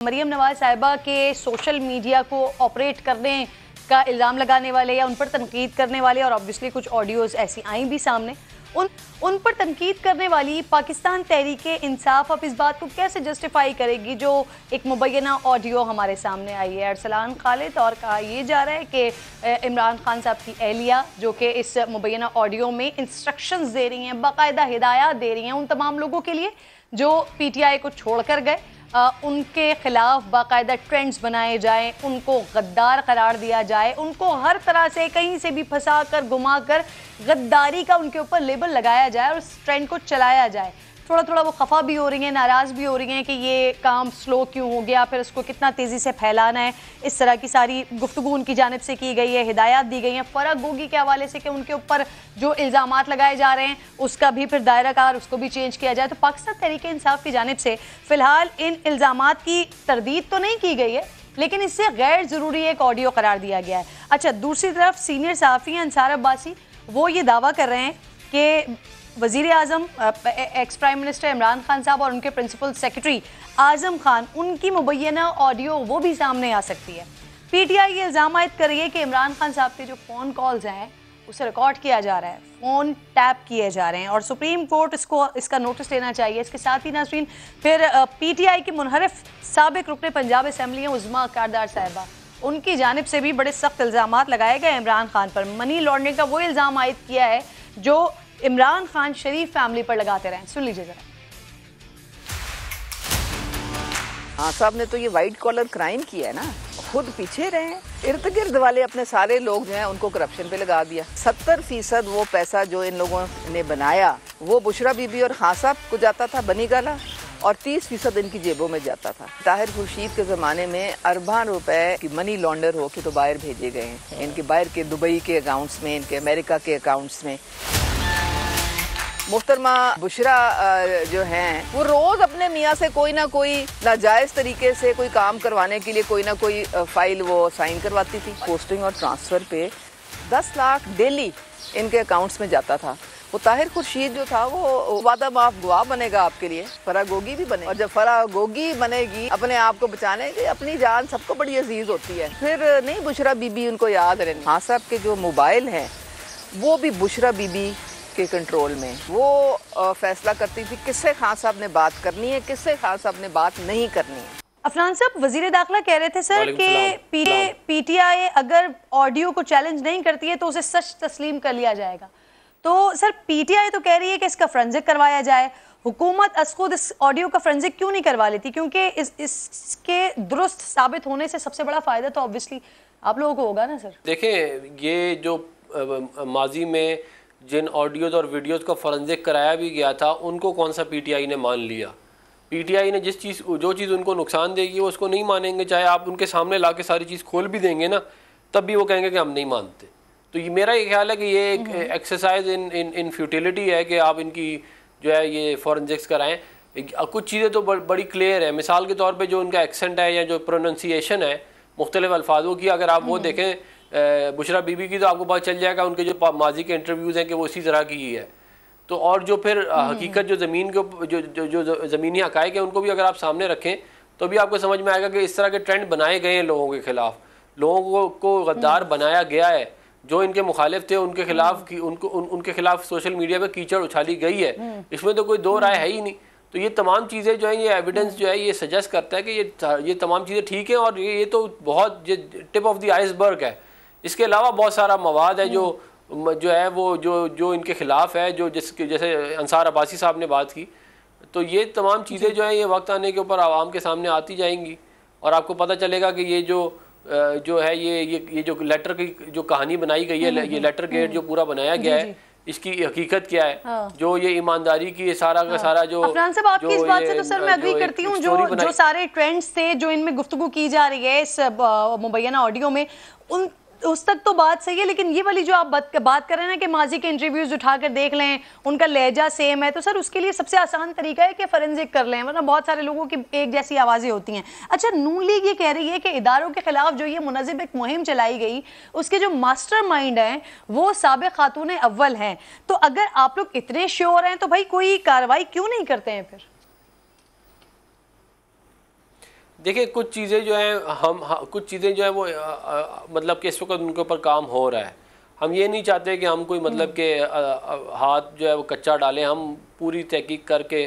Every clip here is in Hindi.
मरियम नवाज साहिबा के सोशल मीडिया को ऑपरेट करने का इल्ज़ाम लगाने वाले या उन पर तनकीद करने वाले, और ऑब्वियसली कुछ ऑडियोज़ ऐसी आई भी सामने, उन पर तनकीद करने वाली पाकिस्तान तहरीक-ए-इंसाफ अब इस बात को कैसे जस्टिफाई करेगी जो एक मुबैना ऑडियो हमारे सामने आई है अरसलान खालिद, और कहा यह जा रहा है कि इमरान खान साहब की एहलिया जो कि इस मुबैना ऑडियो में इंस्ट्रक्शंस दे रही हैं, बाकायदा हिदायत दे रही हैं उन तमाम लोगों के लिए जो पीटीआई को छोड़ कर गए, उनके खिलाफ बाकायदा ट्रेंड्स बनाए जाएं, उनको गद्दार करार दिया जाए, उनको हर तरह से कहीं से भी फंसा कर घुमा कर गद्दारी का उनके ऊपर लेबल लगाया जाए और उस ट्रेंड को चलाया जाए। थोड़ा थोड़ा वो खफा भी हो रही हैं, नाराज़ भी हो रही हैं कि ये काम स्लो क्यों हो गया, फिर उसको कितना तेज़ी से फैलाना है। इस तरह की सारी गुफ्तगू उनकी जानिब से की गई है, हिदायत दी गई हैं फ़रक गोगी के हवाले से कि उनके ऊपर जो इल्ज़ामात लगाए जा रहे हैं उसका भी फिर दायरा कार उसको भी चेंज किया जाए। तो पाकिस्तान तहरीक-ए-इंसाफ की जानिब से फ़िलहाल इन इल्ज़ामात की तरदीद तो नहीं की गई है, लेकिन इससे गैर ज़रूरी एक ऑडियो करार दिया गया है। अच्छा, दूसरी तरफ सीनियर सहाफ़ी अंसार अब्बासी वो ये दावा कर रहे हैं कि वज़ीर आज़म ex prime minister Imran Khan साहब और उनके प्रिंसिपल सेक्रेटरी आज़म खान, उनकी मुबैना ऑडियो वो भी सामने आ सकती है। पीटीआई ये इल्ज़ाम आयद कर रही है कि इमरान खान साहब के जो फ़ोन कॉल्स हैं उसे रिकॉर्ड किया जा रहा है, फ़ोन टैप किए जा रहे हैं और सुप्रीम कोर्ट इसका नोटिस लेना चाहिए। इसके साथ ही नाज़रीन फिर पीटीआई की मुनहरफ साबिक रुकने पंजाब असम्बली हैं उज़्मा कारदार साहिबा, उनकी जानिब से भी बड़े सख्त इल्ज़ामात लगाए गए इमरान खान पर। मनी लॉन्ड्रिंग का वो इल्ज़ाम आयद किया है जो इमरान खान शरीफ फैमिली पर लगाते रहे। सुन लीजिए जरा। हाँ साहब ने तो ये वाइट कॉलर क्राइम किया है ना, खुद पीछे रहे हैं, इर्द गिर्द वाले अपने सारे लोग जो हैं उनको करप्शन पे लगा दिया। 70% वो पैसा जो इन लोगों ने बनाया वो बुशरा बीबी और खान साहब को जाता था बनी गाला, और 30% इनकी जेबों में जाता था। ताहिर खुर्शीद के ज़माने में अरबां रुपए की मनी लॉन्डर होके तो बाहर भेजे गए हैं, इनके बाहर के दुबई के अकाउंट्स में, इनके अमेरिका के अकाउंट्स में। मुहतरमा बुशरा जो हैं वो रोज़ अपने मियाँ से कोई ना कोई नाजायज़ तरीके से कोई काम करवाने के लिए कोई ना कोई फाइल वो साइन करवाती थी। पोस्टिंग और ट्रांसफ़र पे 10 लाख डेली इनके अकाउंट्स में जाता था। वो ताहिर खुर्शीद जो था वो वादा माफ गवाह बनेगा आपके लिए, फरागोगी भी बने, और जब फरागोगी बनेगी अपने आप को बचाने की, अपनी जान सबको बड़ी अजीज होती है, फिर नहीं बुशरा बीबी उनको याद रहे। हाँ साहब के जो मोबाइल हैं वो भी बुशरा बीबी के कंट्रोल में, वो फैसला करती थी किससे खान साहब ने बात करनी है, किससे खान साहब ने बात नहीं करनी है। अफनान साहब, वजीर दाखिला कह रहे थे सर कि पीटीआई अगर ऑडियो को चैलेंज नहीं करती है तो उसे सच तस्लीम कर लिया जाएगा। तो सर पीटीआई तो कह रही है कि इसका फोरेंसिक करवाया जाए, हुकूमत खुद इस ऑडियो का फोरेंसिक क्यों नहीं करवा लेती? क्योंकि इसके दुरुस्त साबित होने से सबसे बड़ा फ़ायदा तो ऑब्वियसली आप लोगों को होगा ना सर। देखें, ये जो माजी में जिन ऑडियोज़ और वीडियोज़ का फोरेंसिक कराया भी गया था उनको कौन सा पीटीआई ने मान लिया? पीटीआई ने जो चीज़ उनको नुकसान देगी वो उसको नहीं मानेंगे, चाहे आप उनके सामने ला के सारी चीज़ खोल भी देंगे ना, तब भी वो कहेंगे कि हम नहीं मानते। तो ये मेरा ये ख्याल है कि ये एक एक्सरसाइज इन फ्यूटिलिटी है कि आप इनकी जो है ये फोरेंसिक्स कराएं। कुछ चीज़ें तो बड़ी क्लियर है, मिसाल के तौर पे जो उनका एक्सेंट है या जो प्रोनाउंसिएशन है मुख्तलिफ अल्फाजों की, अगर आप वो देखें बुशरा बीबी की तो आपको पता चल जाएगा उनके जो माजी के इंटरव्यूज़ हैं कि वो इसी तरह की ही है। तो और जो फिर हकीकत जो ज़मीन के जो ज़मीनी हक़ाइक़ है उनको भी अगर आप सामने रखें तो भी आपको समझ में आएगा कि इस तरह के ट्रेंड बनाए गए हैं लोगों के ख़िलाफ़, लोगों को गद्दार बनाया गया है। जो इनके मुखालिफ थे उनके खिलाफ उनके खिलाफ सोशल मीडिया पे कीचड़ उछाली गई है, इसमें तो कोई दो राय है ही नहीं। तो ये तमाम चीज़ें जो है, ये एविडेंस जो है ये सजेस्ट करता है कि ये तमाम चीज़ें ठीक हैं और ये तो बहुत टिप ऑफ द आइसबर्ग है। इसके अलावा बहुत सारा मवाद है जो है वो जो इनके खिलाफ है, जो जैसे अंसार अब्बासी साहब ने बात की, तो ये तमाम चीज़ें जो हैं ये वक्त आने के ऊपर आवाम के सामने आती जाएंगी और आपको पता चलेगा कि ये जो है ये जो लेटर की जो कहानी बनाई गई है, ये लेटर गेट जो पूरा बनाया गया है, इसकी हकीकत क्या है। जो ये ईमानदारी की सारा का सारा जो अफनान साहब आपकी इस बात से तो सर मैं अग्री करती हूँ, जो सारे ट्रेंड्स थे जो इनमें गुफ्तगू की जा रही है इस मुबैना ऑडियो में, उस तक तो बात सही है, लेकिन ये वाली जो आप बात कर रहे हैं ना कि माजी के इंटरव्यूज उठाकर देख लें, उनका लहजा सेम है, तो सर उसके लिए सबसे आसान तरीका है कि फोरेंसिक कर लें, वरना बहुत सारे लोगों की एक जैसी आवाज़ें होती हैं। अच्छा, नून लीग ये कह रही है कि इदारों के खिलाफ जो ये मुनज़्ज़म एक मुहिम चलाई गई, उसके जो मास्टरमाइंड हैं वो साबिक़ खातून अव्वल हैं। तो अगर आप लोग इतने श्योर हैं तो भाई कोई कार्रवाई क्यों नहीं करते हैं फिर? देखिए कुछ चीज़ें जो हैं कुछ चीज़ें जो है वो मतलब कि इस वक्त उनके ऊपर काम हो रहा है। हम ये नहीं चाहते कि हम कोई मतलब के हाथ जो है वो कच्चा डालें। हम पूरी तहकीक करके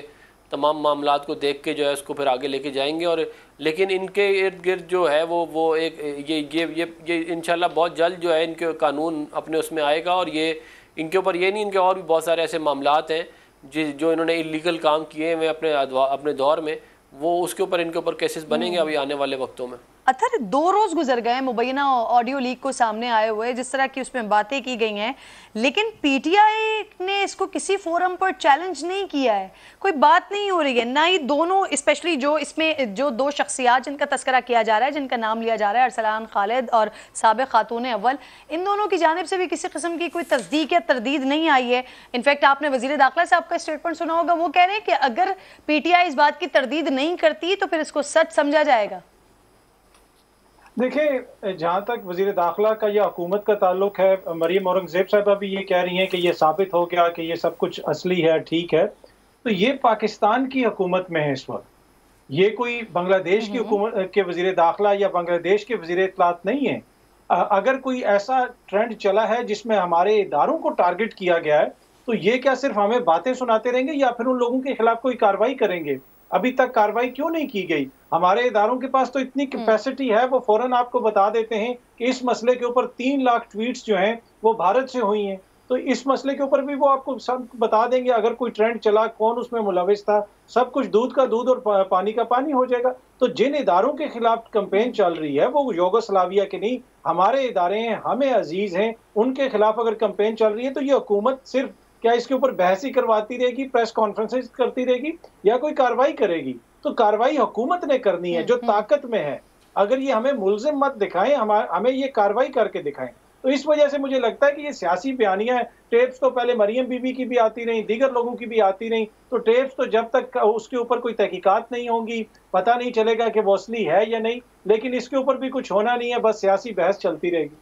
तमाम मामलात को देख के जो है उसको फिर आगे लेके जाएंगे। और लेकिन इनके इर्द गिर्द जो है वो एक ये इंशाल्लाह बहुत जल्द जो है इनके कानून अपने उसमें आएगा। और ये इनके ऊपर ये नहीं, इनके और भी बहुत सारे ऐसे मामलात हैं जो इन्होंने इलीगल काम किए हैं अपने दौर में, वो उसके ऊपर इनके ऊपर केसेस बनेंगे अभी आने वाले वक्तों में। अतर 2 रोज गुजर गए मुबैना ऑडियो लीक को सामने आए हुए, जिस तरह की उसमें बातें की गई हैं, लेकिन पीटीआई ने इसको किसी फोरम पर चैलेंज नहीं किया है, कोई बात नहीं हो रही है। ना ही दोनों, स्पेशली जो इसमें जो 2 शख्सियात जिनका तस्करा किया जा रहा है, जिनका नाम लिया जा रहा है, अरसलान खालिद और साबिक खातून अव्वल, इन दोनों की जानिब से भी किसी किस्म की कोई तस्दीक या तरदीद नहीं आई है। इनफैक्ट आपने वजीर दाखिला साहब का स्टेटमेंट सुना होगा, वो कह रहे हैं कि अगर पीटीआई इस बात की तरदीद नहीं करती तो फिर इसको सच समझा जाएगा। देखिए, जहाँ तक वजीर दाखिला का या हुकूमत का ताल्लुक है, मरियम औरंगजेब साहबा भी ये कह रही हैं कि ये साबित हो गया कि ये सब कुछ असली है, ठीक है। तो ये पाकिस्तान की हुकूमत में है इस वक्त, ये कोई बांग्लादेश की हुकूमत के वजीर दाखिला या बांग्लादेश के वजीर इत्तलात नहीं है। अगर कोई ऐसा ट्रेंड चला है जिसमें हमारे इदारों को टारगेट किया गया है, तो ये क्या सिर्फ हमें बातें सुनाते रहेंगे या फिर उन लोगों के खिलाफ कोई कार्रवाई करेंगे? अभी तक कार्रवाई क्यों नहीं की गई? हमारे इदारों के पास तो इतनी कैपेसिटी है, वो फौरन आपको बता देते हैं कि इस मसले के ऊपर 3 लाख ट्वीट्स जो हैं वो भारत से हुई हैं। तो इस मसले के ऊपर भी वो आपको सब बता देंगे। अगर कोई ट्रेंड चला, कौन उसमें मुलविस था, सब कुछ दूध का दूध और पानी का पानी हो जाएगा। तो जिन इदारों के खिलाफ कैंपेन चल रही है वो यूगोस्लाविया के नहीं, हमारे इदारे हैं, हमें अजीज हैं, उनके खिलाफ अगर कैंपेन चल रही है तो ये हुकूमत सिर्फ क्या इसके ऊपर बहस ही करवाती रहेगी, प्रेस कॉन्फ्रेंसेस करती रहेगी, या कोई कार्रवाई करेगी? तो कार्रवाई हुकूमत ने करनी है जो ताकत में है। अगर ये हमें मुल्जिम मत दिखाएं, हमें ये कार्रवाई करके दिखाएं। तो इस वजह से मुझे लगता है कि ये सियासी बयानियां, टेप्स तो पहले मरियम बीबी की भी आती रही, दीगर लोगों की भी आती रही, तो टेप्स तो जब तक उसके ऊपर कोई तहकीकात नहीं होंगी पता नहीं चलेगा कि वो असली है या नहीं। लेकिन इसके ऊपर भी कुछ होना नहीं है, बस सियासी बहस चलती रहेगी।